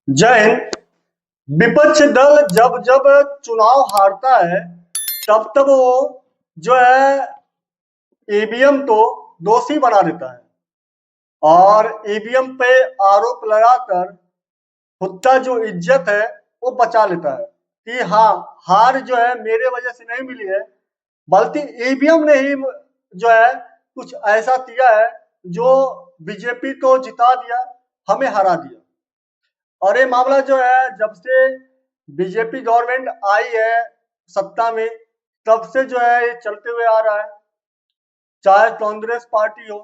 जय हिंद। विपक्ष दल जब जब चुनाव हारता है तब तब वो जो है ईवीएम को दोषी बना देता है और ईवीएम पे आरोप लगाकर खुद का जो इज्जत है वो बचा लेता है कि हाँ, हार जो है मेरे वजह से नहीं मिली है, बल्कि ईवीएम ने ही जो है कुछ ऐसा किया है जो बीजेपी को जिता दिया, हमें हरा दिया। और ये मामला जो है जब से बीजेपी गवर्नमेंट आई है सत्ता में तब से जो है ये चलते हुए आ रहा है। चाहे कांग्रेस पार्टी हो,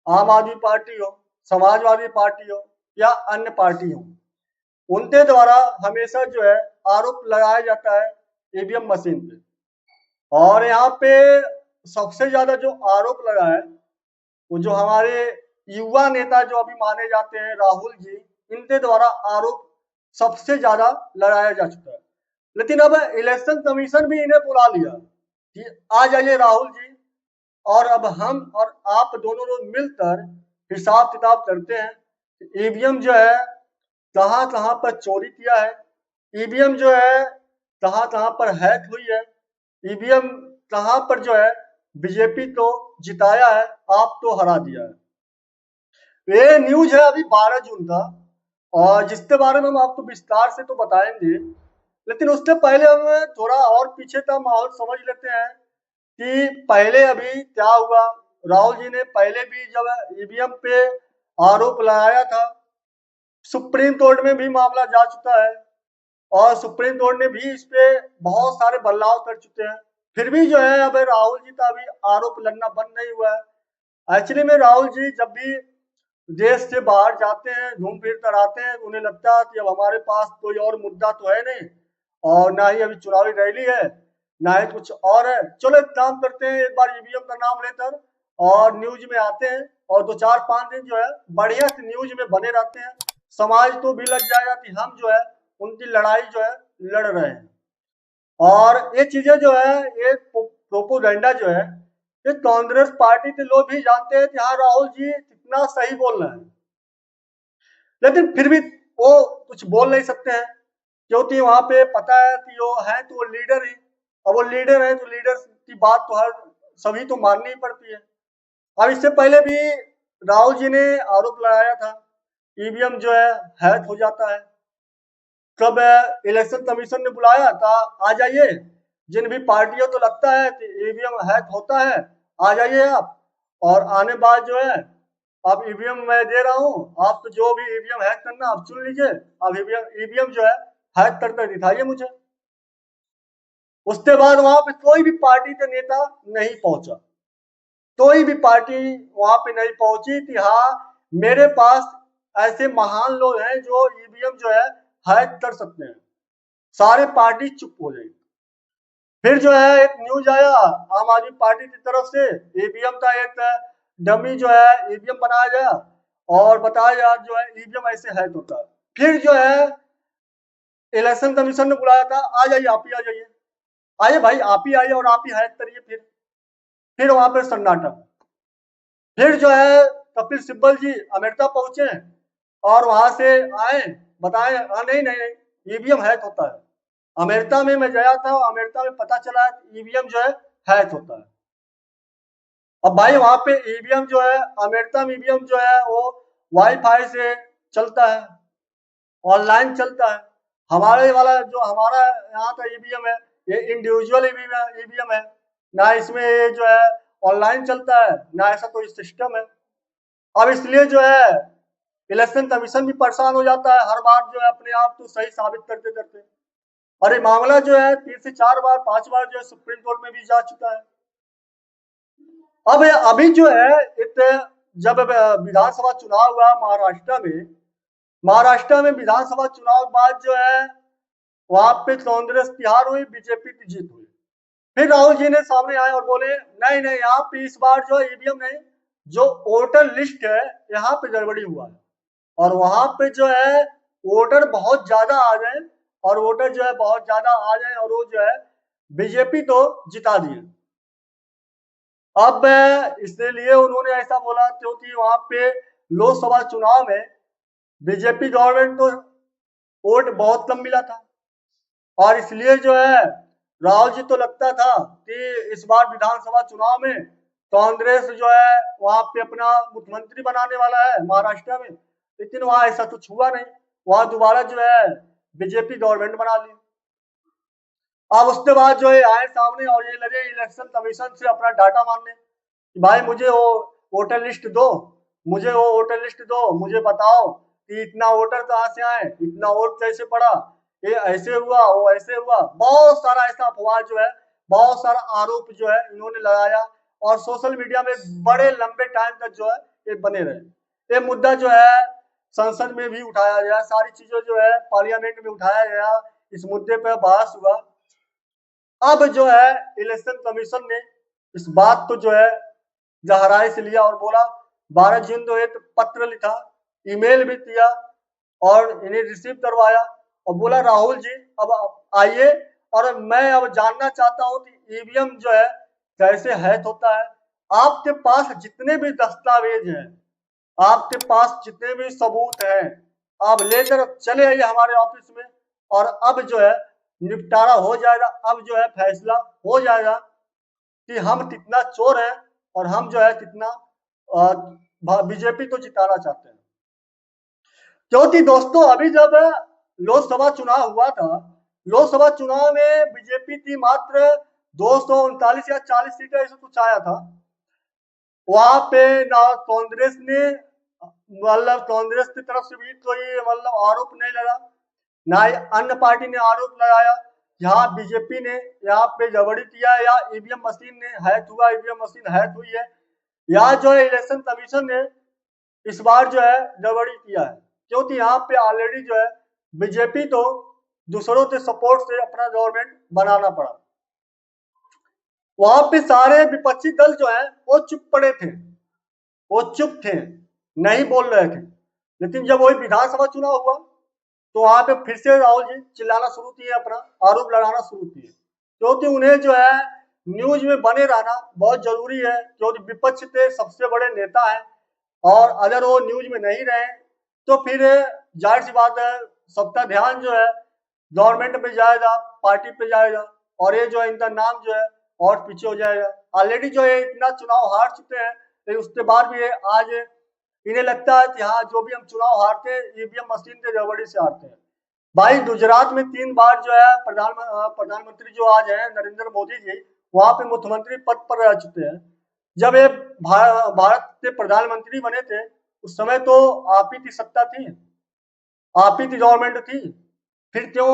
आम आदमी पार्टी हो, समाजवादी पार्टी हो या अन्य पार्टी हो, उनके द्वारा हमेशा जो है आरोप लगाया जाता है ईवीएम मशीन पे। और यहाँ पे सबसे ज्यादा जो आरोप लगा है वो जो हमारे युवा नेता जो अभी माने जाते हैं राहुल जी, इनके द्वारा आरोप सबसे ज्यादा लगाया जा चुका है। लेकिन अब इलेक्शन कमीशन भी इन्हें बुला लिया कि आ जाइए राहुल जी, और अब हम और आप दोनों लोग मिलकर हिसाब किताब करते हैं कि ईवीएम जो है कहाँ कहाँ पर चोरी किया है, ईवीएम जो है कहाँ कहाँ पर हैक हुई है, ईवीएम कहाँ पर जो है बीजेपी को जिताया है, आप तो हरा दिया है। ये न्यूज है अभी 12 जून का, और जिसके बारे में हम आपको विस्तार से तो बताएंगे, लेकिन उससे पहले हम थोड़ा और पीछे का माहौल समझ लेते हैं कि पहले अभी क्या हुआ। राहुल जी ने पहले भी जब ईवीएम पे आरोप लगाया था, सुप्रीम कोर्ट में भी मामला जा चुका है और सुप्रीम कोर्ट ने भी इस पे बहुत सारे बदलाव कर चुके हैं। फिर भी जो है अब राहुल जी का अभी आरोप लगना बंद नहीं हुआ है। एक्चुअली में राहुल जी जब भी देश से बाहर जाते हैं, घूम फिर कर आते हैं, उन्हें लगता है कि अब हमारे पास कोई और मुद्दा तो है नहीं और ना ही अभी चुनावी रैली है, ना ही कुछ और है, चलो एक काम करते हैं, एक बार ईवीएम का नाम लेकर और न्यूज में आते हैं और 2-4-5 दिन जो है बढ़िया से न्यूज में बने रहते हैं। समाज को भी लग जाएगा कि हम जो है उनकी लड़ाई जो है लड़ रहे हैं। और ये चीजें जो है, ये प्रोपोगंडा जो है, ये कांग्रेस पार्टी के लोग भी जानते हैं कि हाँ राहुल जी कितना सही बोल रहे हैं, लेकिन फिर भी वो कुछ बोल नहीं सकते हैं क्योंकि वहां पे पता है कि वो है तो वो लीडर ही। अब वो लीडर है तो लीडर की बात तो हर सभी तो माननी ही पड़ती है। अब इससे पहले भी राहुल जी ने आरोप लगाया था ईवीएम जो है हैक हो जाता है। कब इलेक्शन कमीशन ने बुलाया था, आ जाइए, जिन भी पार्टियों को लगता है कि ईवीएम हैक होता है आ जाइए आप। और आने बाद जो है आप ईवीएम मैं दे रहा हूँ, आप तो जो भी ईवीएम हैक करना आप चुन लीजिए, आप ईवीएम जो है हैक करके दिखाइए मुझे। उसके बाद वहां पे कोई भी पार्टी का नेता नहीं पहुंचा, कोई भी पार्टी वहां पे नहीं पहुंची कि हाँ मेरे पास ऐसे महान लोग हैं जो ईवीएम जो है हैक कर सकते हैं। सारे पार्टी चुप हो गई। फिर जो है एक न्यूज आया आम आदमी पार्टी की तरफ से, ईवीएम का एक डमी जो है ईवीएम बनाया गया और बताया गया जो है ईवीएम ऐसे हैक होता है। फिर जो है इलेक्शन कमीशन ने बुलाया था, आ जाइए आप ही आ जाइए, आइए भाई आप ही आइए और आप ही हैक करिए। फिर वहां पे सन्नाटा। फिर जो है कपिल सिब्बल जी अमेरिका पहुंचे और वहां से आए, बताए नहीं नहीं नहीं ईवीएम हैक होता है। अमेरिका में मैं गया था, अमेरिका में पता चला ईवीएम जो है हैक होता है। अब भाई वहां पे ईवीएम जो है, अमेरिका में ईवीएम जो है वो वाईफाई से चलता है, ऑनलाइन चलता है। हमारे वाला जो हमारा यहाँ का ईवीएम है ये इंडिविजुअल ईवीएम है, ना इसमें ये जो है ऑनलाइन चलता है ना ऐसा कोई सिस्टम है। अब इसलिए जो है इलेक्शन कमीशन भी परेशान हो जाता है हर बार जो है अपने आप को सही साबित करते करते। और ये मामला जो है 3 से 4 बार 5 बार जो है सुप्रीम कोर्ट में भी जा चुका है। अब अभी जो है जब विधानसभा चुनाव हुआ महाराष्ट्र में, महाराष्ट्र में विधानसभा चुनाव के बाद जो है वहां पे कांग्रेस की हार हुई, बीजेपी की जीत हुई। फिर राहुल जी ने सामने आए और बोले नहीं नहीं यहाँ पे इस बार जो है ईवीएम नहीं, जो वोटर लिस्ट है यहाँ पे गड़बड़ी हुआ है। और वहां पे जो है वोटर बहुत ज्यादा आ गए, और वोटर जो है बहुत ज्यादा आ जाए और वो जो है बीजेपी को जिता दिए। अब इसलिए उन्होंने ऐसा बोला क्योंकि वहां पे लोकसभा चुनाव में बीजेपी गवर्नमेंट को वोट बहुत कम मिला था। और इसलिए जो है राहुल जी तो लगता था कि इस बार विधानसभा चुनाव में कांग्रेस जो है वहां पे अपना मुख्यमंत्री बनाने वाला है महाराष्ट्र में, लेकिन वहां ऐसा कुछ हुआ नहीं। वहां दोबारा जो है बीजेपी गवर्नमेंट बना ली। अब उसके बाद जो है आए सामने और ये लगे इलेक्शन कमीशन से अपना डाटा मांगने कि भाई मुझे वो वोटर लिस्ट दो, मुझे वो वोटर लिस्ट दो, मुझे बताओ कि इतना वोटर कहाँ से आए, इतना वोट कैसे पड़ा, ये ऐसे हुआ वो ऐसे हुआ। बहुत सारा ऐसा अफवाह जो है, बहुत सारा आरोप जो है इन्होंने लगाया और सोशल मीडिया में बड़े लंबे टाइम तक जो है ये बने रहे। ये मुद्दा जो है संसद में भी उठाया गया, सारी चीजों जो है पार्लियामेंट में उठाया गया, इस मुद्दे पर बहस हुआ। अब जो है इलेक्शन कमीशन ने इस बात को जो है गहराई से लिया और बोला 12 जून को एक पत्र लिखा, ईमेल भी किया और इन्हें रिसीव करवाया और बोला राहुल जी अब आइए और मैं अब जानना चाहता हूं कि ईवीएम जो है कैसे हैक होता है। आपके पास जितने भी दस्तावेज हैं, आपके पास जितने भी सबूत हैं, आप लेकर चले आइए हमारे ऑफिस में और अब जो है निपटारा हो जाएगा। अब जो है फैसला हो जाएगा कि हम कितना चोर हैं और हम जो है कितना बीजेपी को जिताना चाहते हैं। क्योंकि दोस्तों अभी जब लोकसभा चुनाव हुआ था, लोकसभा चुनाव में बीजेपी की मात्र 239 या 40 सीटें ऐसे कुछ आया था। वहां पे ना कांग्रेस ने मतलब कांग्रेस की तरफ से भी कोई मतलब आरोप नहीं लगा, ना ही अन्य पार्टी ने आरोप लगाया यहाँ बीजेपी ने यहाँ पे गड़बड़ी किया है या ईवीएम मशीन ने हैक हुआ, ईवीएम मशीन हैक हुई है, या जो है इलेक्शन कमीशन ने इस बार जो है गड़बड़ी किया है। क्योंकि यहाँ पे ऑलरेडी जो है बीजेपी तो दूसरों के सपोर्ट से अपना गवर्नमेंट बनाना पड़ा। वहां पे सारे विपक्षी दल जो है वो चुप पड़े थे, वो चुप थे, नहीं बोल रहे थे। लेकिन जब वही विधानसभा चुनाव हुआ तो वहां पे फिर से राहुल जी चिल्लाना शुरू किए, अपना आरोप लगाना शुरू किए, क्योंकि उन्हें जो है न्यूज में बने रहना बहुत जरूरी है, क्योंकि विपक्ष के सबसे बड़े नेता है और अगर वो न्यूज में नहीं रहे तो फिर जाहिर सी बात है सबका ध्यान जो है गवर्नमेंट पे जाएगा, पार्टी पे जाएगा और ये जो है इनका नाम जो है और पीछे हो जाएगा। ऑलरेडी जो है इतना चुनाव हार चुके हैं, लेकिन उसके बाद भी आज इन्हें लगता है कि हाँ जो भी हम चुनाव हारते हैं ईवीएम मशीन के गड़बड़ी से हारते हैं। भाई गुजरात में 3 बार जो है प्रधानमंत्री जो आज है नरेंद्र मोदी जी वहां पे मुख्यमंत्री पद पर रह चुके हैं। जब ये भारत के प्रधानमंत्री बने थे उस समय तो आप ही की सत्ता थी, आप ही की गवर्नमेंट थी, फिर क्यों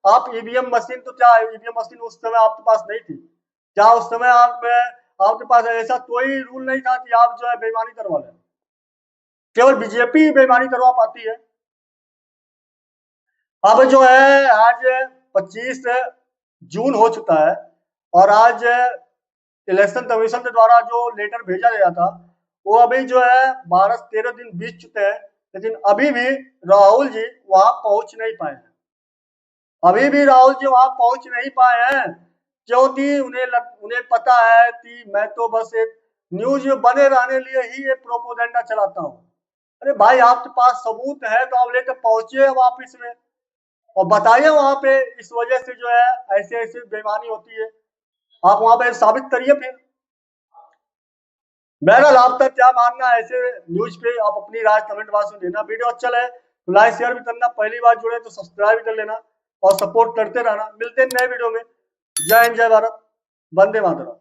आप ईवीएम मशीन, तो क्या ईवीएम मशीन उस समय आपके पास नहीं थी? क्या उस समय आपके पास ऐसा कोई रूल नहीं था कि आप जो है बेईमानी करवा लें? केवल बीजेपी बेईमानी करवा पाती है। अब जो है आज 25 जून हो चुका है और आज इलेक्शन कमीशन के द्वारा जो लेटर भेजा गया था वो अभी जो है 12-13 दिन बीत चुके हैं, लेकिन अभी भी राहुल जी वहां पहुंच नहीं पाए हैं। अभी भी राहुल जी वहां पहुंच नहीं पाए हैं क्योंकि उन्हें पता है कि मैं तो बस एक न्यूज बने रहने लिए ही ये प्रोपोगंडा चलाता हूँ। अरे भाई आपके पास सबूत है तो आप लेकर पहुंचिए ऑफिस में और बताइए वहां पे इस वजह से जो है ऐसे ऐसे बेईमानी होती है, आप वहां पे साबित करिए। फिर बहरहाल आपका क्या मानना है ऐसे न्यूज पे, आप अपनी राय कमेंट बॉक्स में देना। वीडियो अच्छा लगे तो लाइक शेयर भी करना, पहली बार जुड़े तो सब्सक्राइब भी कर लेना और सपोर्ट करते रहना। मिलते हैं नए वीडियो में। जय हिंद, जय भारत, वंदे मातरम।